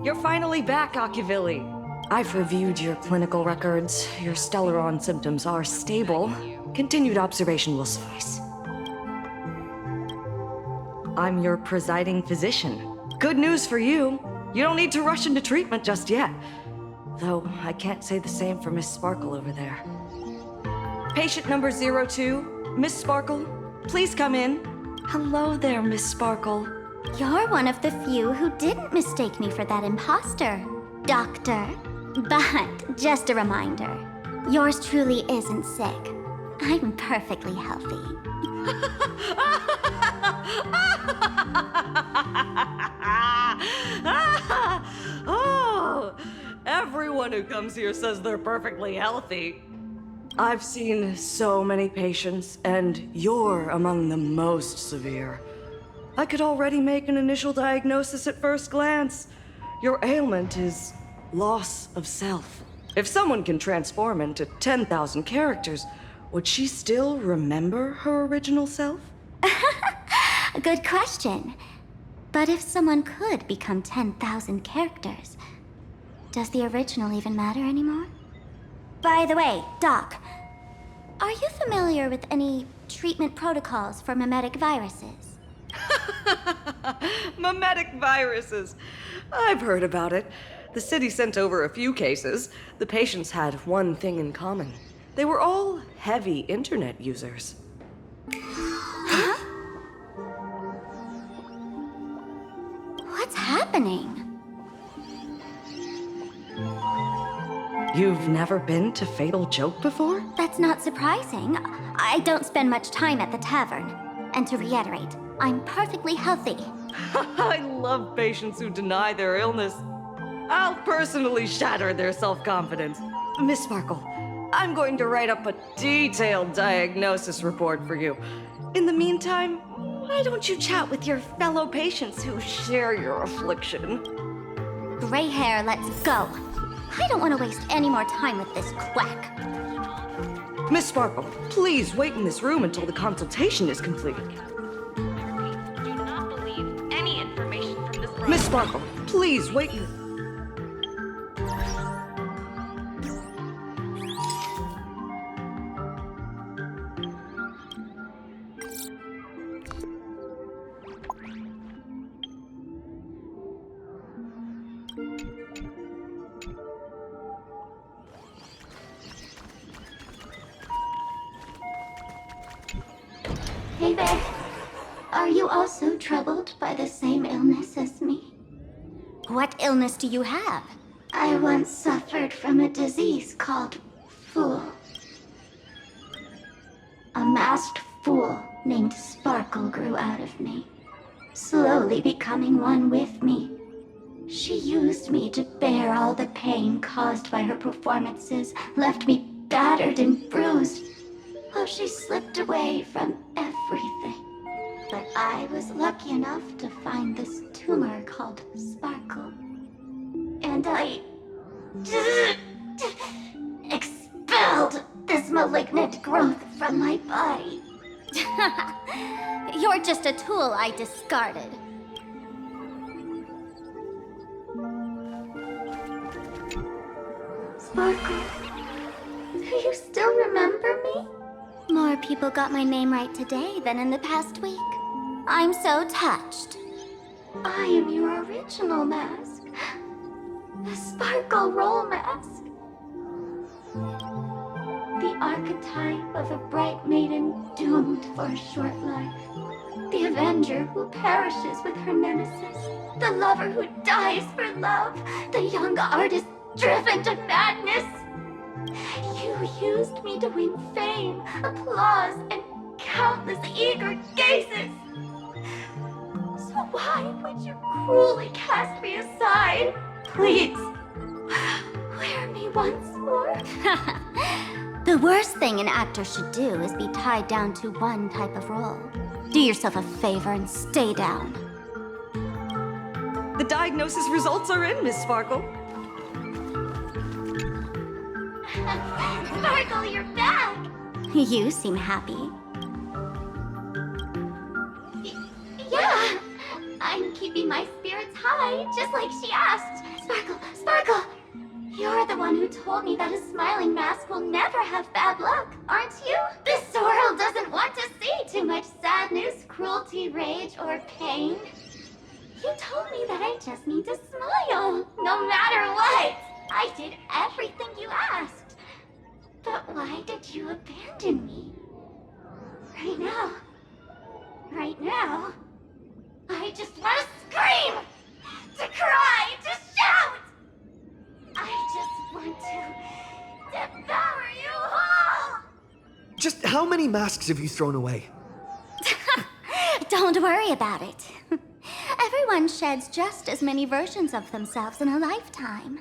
You're finally back, Ocuvili. I've reviewed your clinical records. Your Stellaron symptoms are stable. Continued observation will suffice. I'm your presiding physician. Good news for you. You don't need to rush into treatment just yet. Though, I can't say the same for Miss Sparkle over there. Patient number 02, Miss Sparkle, please come in. Hello there, Miss Sparkle. You're one of the few who didn't mistake me for that imposter, Doctor. But, just a reminder, yours truly isn't sick. I'm perfectly healthy. Oh, everyone who comes here says they're perfectly healthy. I've seen so many patients, and you're among the most severe. I could already make an initial diagnosis at first glance. Your ailment is loss of self. If someone can transform into 10,000 characters, would she still remember her original self? Good question. But if someone could become 10,000 characters, does the original even matter anymore? By the way, Doc, are you familiar with any treatment protocols for mimetic viruses? Mimetic viruses. I've heard about it. The city sent over a few cases. The patients had one thing in common. They were all heavy internet users. Huh? What's happening? You've never been to Fatal Joke before? That's not surprising. I don't spend much time at the tavern. And to reiterate, I'm perfectly healthy. I love patients who deny their illness. I'll personally shatter their self-confidence. Miss Sparkle, I'm going to write up a detailed diagnosis report for you. In the meantime, why don't you chat with your fellow patients who share your affliction? Gray hair, let's go. I don't want to waste any more time with this quack. Miss Sparkle, please wait in this room until the consultation is completed. Do not believe any information from this Miss Sparkle, please wait in... Hey there. Are you also troubled by the same illness as me? What illness do you have? I once suffered from a disease called Fool. A masked fool named Sparkle grew out of me, slowly becoming one with me. She used me to bear all the pain caused by her performances, left me battered and bruised. Oh, she slipped away from everything. But I was lucky enough to find this tumor called Sparkle. And I... expelled this malignant growth from my body. You're just a tool I discarded. Sparkle, do you still remember me? More people got my name right today than in the past week. I'm so touched. I am your original mask. The Sparkle Roll mask. The archetype of a bright maiden doomed for a short life. The avenger who perishes with her nemesis. The lover who dies for love. The young artist driven to madness. You used me to win fame, applause, and countless eager gazes. So why would you cruelly cast me aside? Please, wear me once more. The worst thing an actor should do is be tied down to one type of role. Do yourself a favor and stay down. The diagnosis results are in, Miss Sparkle. Sparkle, you're back! You seem happy. Yeah, I'm keeping my spirits hi, just like she asked. Sparkle, Sparkle! You're the one who told me that a smiling mask will never have bad luck, aren't you? This world doesn't want to see too much sadness, cruelty, rage, or pain. You told me that I just need to smile, no matter what. I did everything you asked. But why did you abandon me? Right now, I just want to scream, to cry, to shout. I just want to devour you all. Just how many masks have you thrown away? Don't worry about it. Everyone sheds just as many versions of themselves in a lifetime.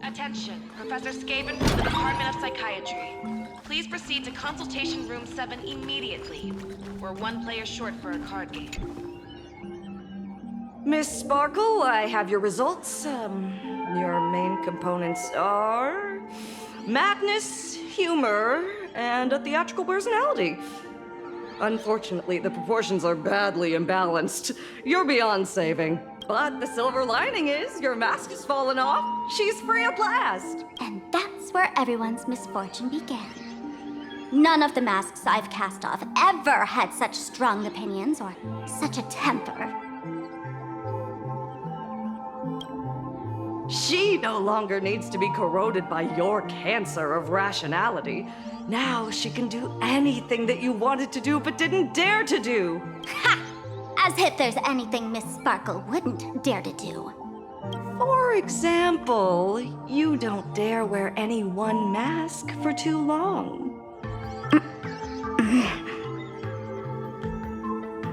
Attention, Professor Skaven from the Department of Psychiatry. Please proceed to Consultation Room 7 immediately. We're one player short for a card game. Miss Sparkle, I have your results. Your main components are madness, humor, and a theatrical personality. Unfortunately, the proportions are badly imbalanced. You're beyond saving. But the silver lining is your mask has fallen off. She's free at last. And that's where everyone's misfortune began. None of the masks I've cast off ever had such strong opinions or such a temper. She no longer needs to be corroded by your cancer of rationality. Now she can do anything that you wanted to do but didn't dare to do. Ha! As if there's anything Miss Sparkle wouldn't dare to do. For example, you don't dare wear any one mask for too long.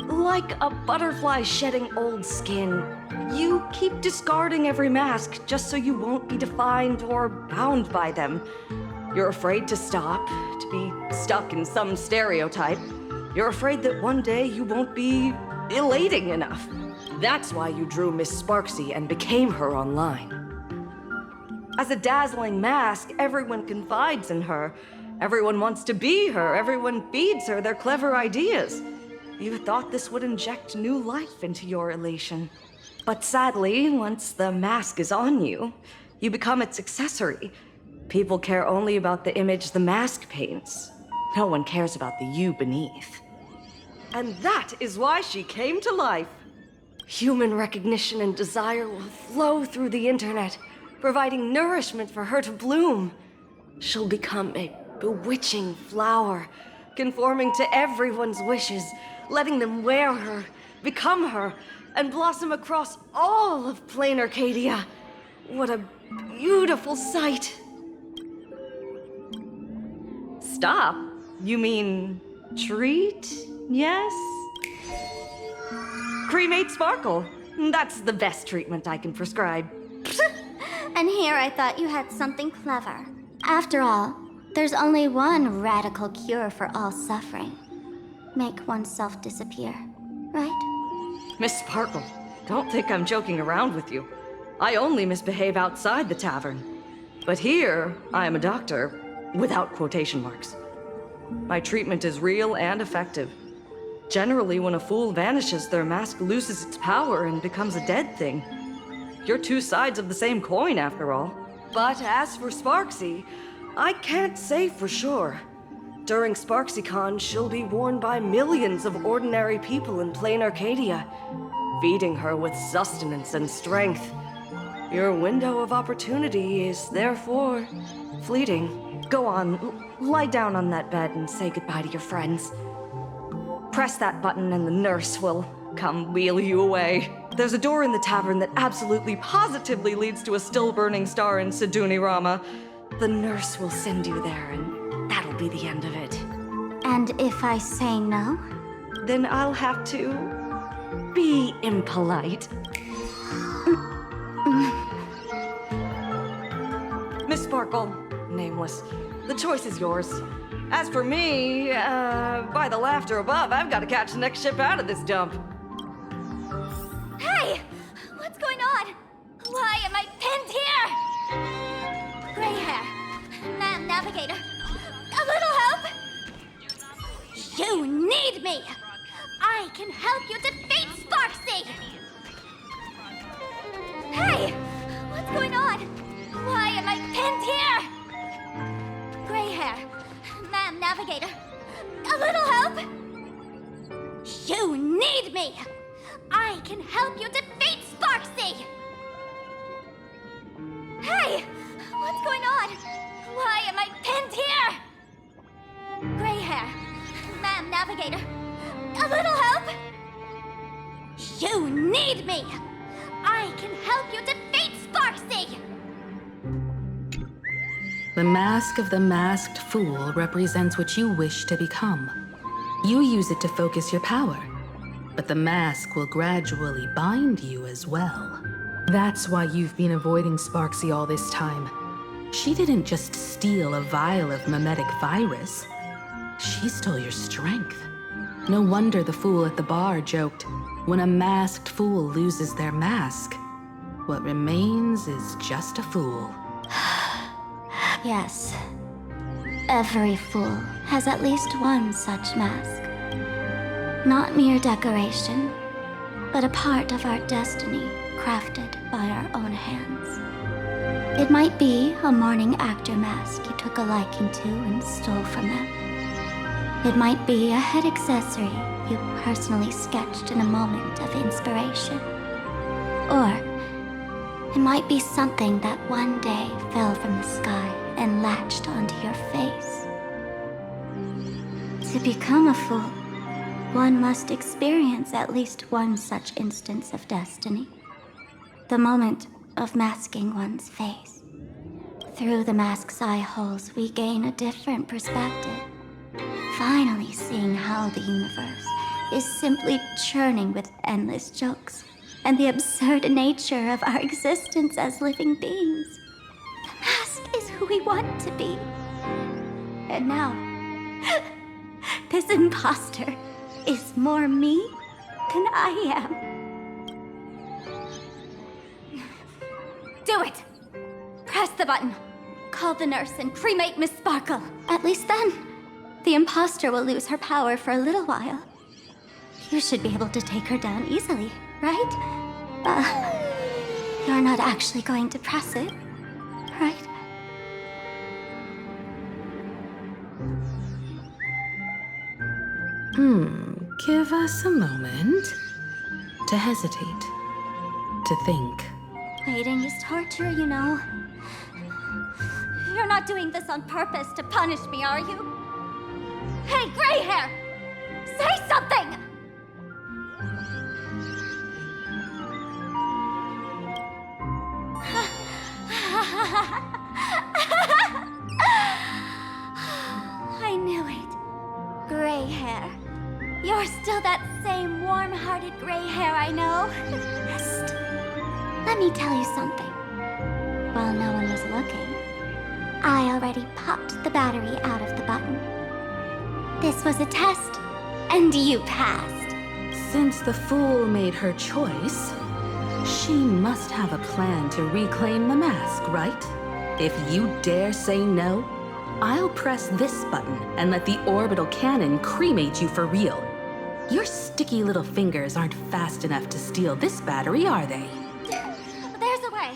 Like a butterfly shedding old skin, you keep discarding every mask just so you won't be defined or bound by them. You're afraid to stop, to be stuck in some stereotype. You're afraid that one day you won't be elating enough. That's why you drew Miss Sparksy and became her online. As a dazzling mask, everyone confides in her. Everyone wants to be her. Everyone feeds her their clever ideas. You thought this would inject new life into your elation. But sadly, once the mask is on you, you become its accessory. People care only about the image the mask paints. No one cares about the you beneath. And that is why she came to life. Human recognition and desire will flow through the internet, providing nourishment for her to bloom. She'll become a bewitching flower, conforming to everyone's wishes, letting them wear her, become her, and blossom across all of plain Arcadia. What a beautiful sight. Stop? You mean treat? Yes? Cremate Sparkle. That's the best treatment I can prescribe. And here I thought you had something clever. After all, there's only one radical cure for all suffering. Make oneself disappear, right? Miss Sparkle, don't think I'm joking around with you. I only misbehave outside the tavern. But here, I am a doctor, without quotation marks. My treatment is real and effective. Generally, when a fool vanishes, their mask loses its power and becomes a dead thing. You're two sides of the same coin, after all. But as for Sparksy, I can't say for sure. During SparksyCon, she'll be worn by millions of ordinary people in plain Arcadia, feeding her with sustenance and strength. Your window of opportunity is therefore fleeting. Go on, lie down on that bed and say goodbye to your friends. Press that button and the nurse will come wheel you away. There's a door in the tavern that absolutely positively leads to a still-burning star in Siduni Rama. The nurse will send you there, and that'll be the end of it. And if I say no? Then I'll have to be impolite. Miss Sparkle, nameless, the choice is yours. As for me, by the laughter above, I've got to catch the next ship out of this dump. Hey! Navigator. A little help? You need me! I can help you defeat Sparksy! Hey! What's going on? Why am I pinned here? Gray hair. Ma'am Navigator. A little help? You need me! I can help you defeat Sparksy! Hey! What's going on? Why am I pinned here? Gray hair. Ma'am Navigator. A little help? You need me! I can help you defeat Sparksy! The mask of the masked fool represents what you wish to become. You use it to focus your power, but the mask will gradually bind you as well. That's why you've been avoiding Sparksy all this time. She didn't just steal a vial of mimetic virus. She stole your strength. No wonder the fool at the bar joked, when a masked fool loses their mask, what remains is just a fool. Yes. Every fool has at least one such mask. Not mere decoration, but a part of our destiny crafted by our own hands. It might be a morning actor mask you took a liking to and stole from them. It might be a head accessory you personally sketched in a moment of inspiration. Or it might be something that one day fell from the sky and latched onto your face. To become a fool, one must experience at least one such instance of destiny. The moment of masking one's face. Through the mask's eye holes, we gain a different perspective. Finally seeing how the universe is simply churning with endless jokes and the absurd nature of our existence as living beings. The mask is who we want to be. And now, this imposter is more me than I am. Do it! Press the button. Call the nurse and cremate Miss Sparkle. At least then, the imposter will lose her power for a little while. You should be able to take her down easily, right? You're not actually going to press it, right? Give us a moment to hesitate, to think. Waiting is torture, you know. You're not doing this on purpose to punish me, are you? Hey, gray hair! Say something! I knew it. Gray hair. You're still that same warm-hearted gray hair I know. Psst. Let me tell you something. While no one was looking, I already popped the battery out of the button. This was a test, and you passed. Since the fool made her choice, she must have a plan to reclaim the mask, right? If you dare say no, I'll press this button and let the orbital cannon cremate you for real. Your sticky little fingers aren't fast enough to steal this battery, are they? There's a way.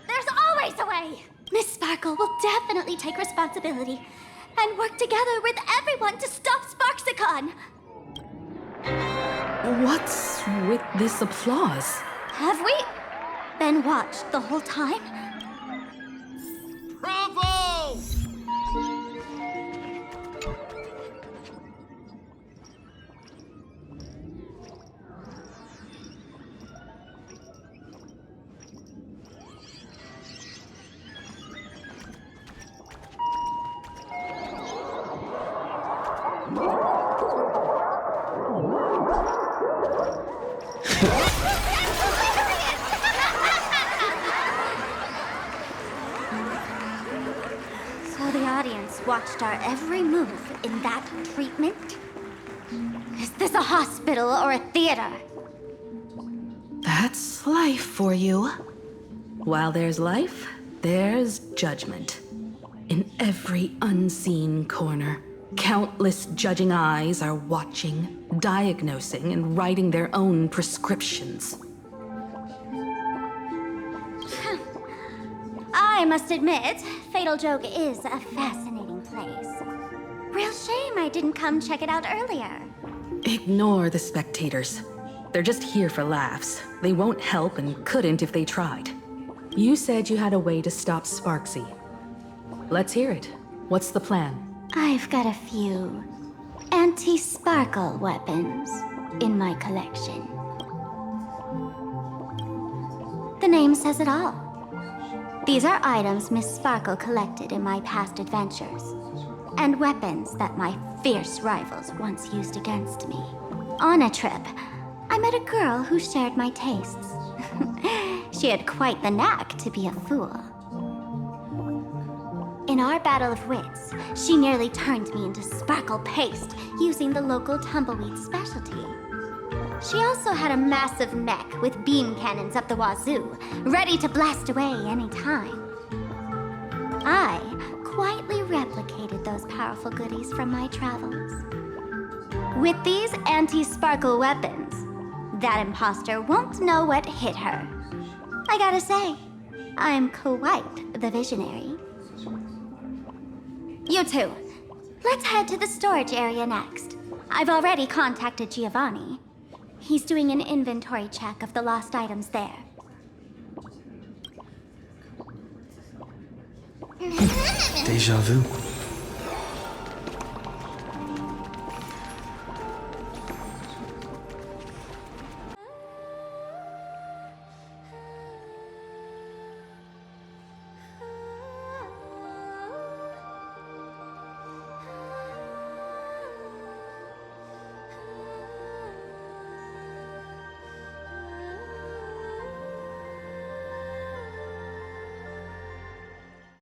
There's always a way. Miss Sparkle will definitely take responsibility and work together with everyone to stop Sparksicon. What's with this applause? Have we been watched the whole time? Bravo! So the audience watched our every move in that treatment? Is this a hospital or a theater? That's life for you. While there's life, there's judgment. In every unseen corner, countless judging eyes are watching, diagnosing, and writing their own prescriptions. I must admit, Fatal Joke is a fascinating place. Real shame I didn't come check it out earlier. Ignore the spectators. They're just here for laughs. They won't help and couldn't if they tried. You said you had a way to stop Sparksy. Let's hear it. What's the plan? I've got a few anti-sparkle weapons in my collection. The name says it all. These are items Miss Sparkle collected in my past adventures, and weapons that my fierce rivals once used against me. On a trip, I met a girl who shared my tastes. She had quite the knack to be a fool. In our battle of wits, she nearly turned me into sparkle paste using the local tumbleweed specialty. She also had a massive mech with beam cannons up the wazoo, ready to blast away any time. I quietly replicated those powerful goodies from my travels. With these anti-sparkle weapons, that imposter won't know what hit her. I gotta say, I'm quite the visionary. You two, let's head to the storage area next. I've already contacted Giovanni. He's doing an inventory check of the lost items there. Deja vu.